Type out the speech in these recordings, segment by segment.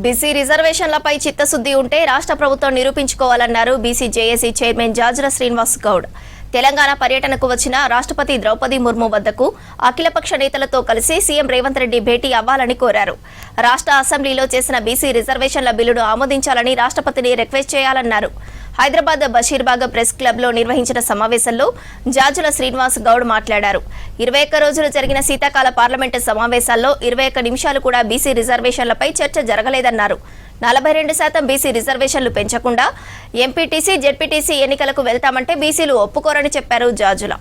BC రిజర్వేషన్లపై చిత్తశుద్ధి ఉంటే రాష్ట్ర ప్రభుత్వం నిరూపించుకోవాలన్నారు BC JAC chairman Jajula Srinivas Goud. Telangana పర్యటనకు వచ్చిన రాష్ట్రపతి ద్రౌపది ముర్ము వద్దకు అఖిలపక్ష నేతలతో కలిసి సీఎం రేవంత్ రెడ్డి భేటీ అవ్వాలని కోరారు. రాష్ట్ర అసెంబ్లీలో చేసిన బీసీ రిజర్వేషన్ల బిల్లును ఆమోదించాలని రాష్ట్రపతిని రిక్వెస్ట్ చేయాలన్నారు. హైదరాబాద్ బషీర్బాగ్ ప్రెస్ క్లబ్లో నిర్వహించిన సమావేశంలో జాజుల శ్రీనివాస్ గౌడ్ మాట్లాడారు. 21 రోజులు జరిగిన శీతాకాల పార్లమెంటు సమావేశాల్లో 21 నిమిషాలు కూడా బీసీ రిజర్వేషన్లపై చర్చ జరగలేదన్నారు. 42% బీసీ రిజర్వేషన్లు పెంచకుండా ఎంపీటీసీ జెడ్పీటీసీ ఎన్నికలకు వెళ్తామంటే బీసీలు ఒప్పుకోరని చెప్పారు జాజుల.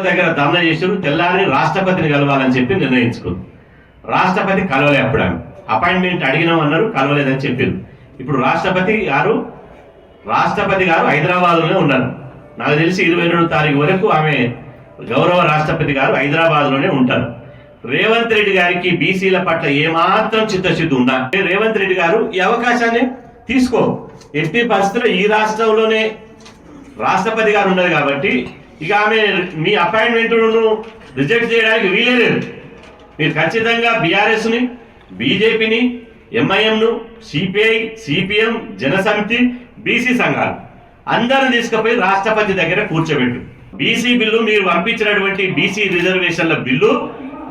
దగ్గర ధర్నా చేశారు. తెల్లారి రాష్ట్రపతిని కలవాలని చెప్పి నిర్ణయించుకుంది. రాష్ట్రపతి కలవలే. అప్పుడు అపాయింట్మెంట్ అడిగినామన్నారు, కలవలేదని చెప్పారు. ఇప్పుడు రాష్ట్రపతి గారు హైదరాబాద్లోనే ఉన్నారు. నాకు తెలిసి 22వ తారీఖు వరకు ఆమె గౌరవ రాష్ట్రపతి గారు హైదరాబాద్లోనే ఉంటారు. రేవంత్ రెడ్డి గారికి బీసీల పట్ల ఏమాత్రం చిత్తశుద్ధి ఉందా? రేవంత్ రెడ్డి గారు ఈ అవకాశాన్ని తీసుకో. ఎట్టి పరిస్థితుల్లో ఈ రాష్ట్రంలోనే రాష్ట్రపతి గారు ఉన్నది కాబట్టి ఇక ఆమె మీ అపాయింట్మెంట్ను రిజెక్ట్ చేయడానికి వీలే లేదు. మీరు ఖచ్చితంగా బీఆర్ఎస్ని, బీజేపీని, ఎంఐఎంను, సిపిఐ, సిపిఎం, జనసమితి, బీసీ సంఘాలు అందరూ తీసుకుపోయి రాష్ట్రపతి దగ్గర కూర్చోబెట్టు. బీసీ బిల్లు మీరు పంపించినటువంటి బీసీ రిజర్వేషన్ల బిల్లు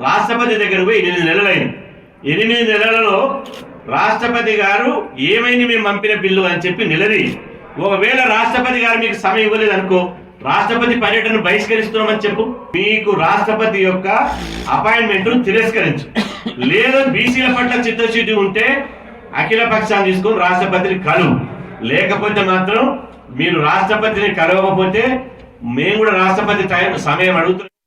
రాష్ట్రపతి దగ్గర పోయి 8 నెలలైంది. 8 నెలలలో రాష్ట్రపతి గారు ఏమైంది మేము పంపిన బిల్లు అని చెప్పి నిలది. ఒకవేళ రాష్ట్రపతి గారు మీకు సమయం ఇవ్వలేదు అనుకో, రాష్ట్రపతి పర్యటన బహిష్కరిస్తున్నామని చెప్పు. మీకు రాష్ట్రపతి యొక్క అపాయింట్మెంట్ తిరస్కరించు. లేదా బీసీల పట్ల చిత్తశుద్ధి ఉంటే అఖిల పక్షాన్ని తీసుకొని రాష్ట్రపతిని కలువు. లేకపోతే మాత్రం మీరు రాష్ట్రపతిని కలవకపోతే మేము కూడా రాష్ట్రపతి సమయం అడుగుతున్నాం.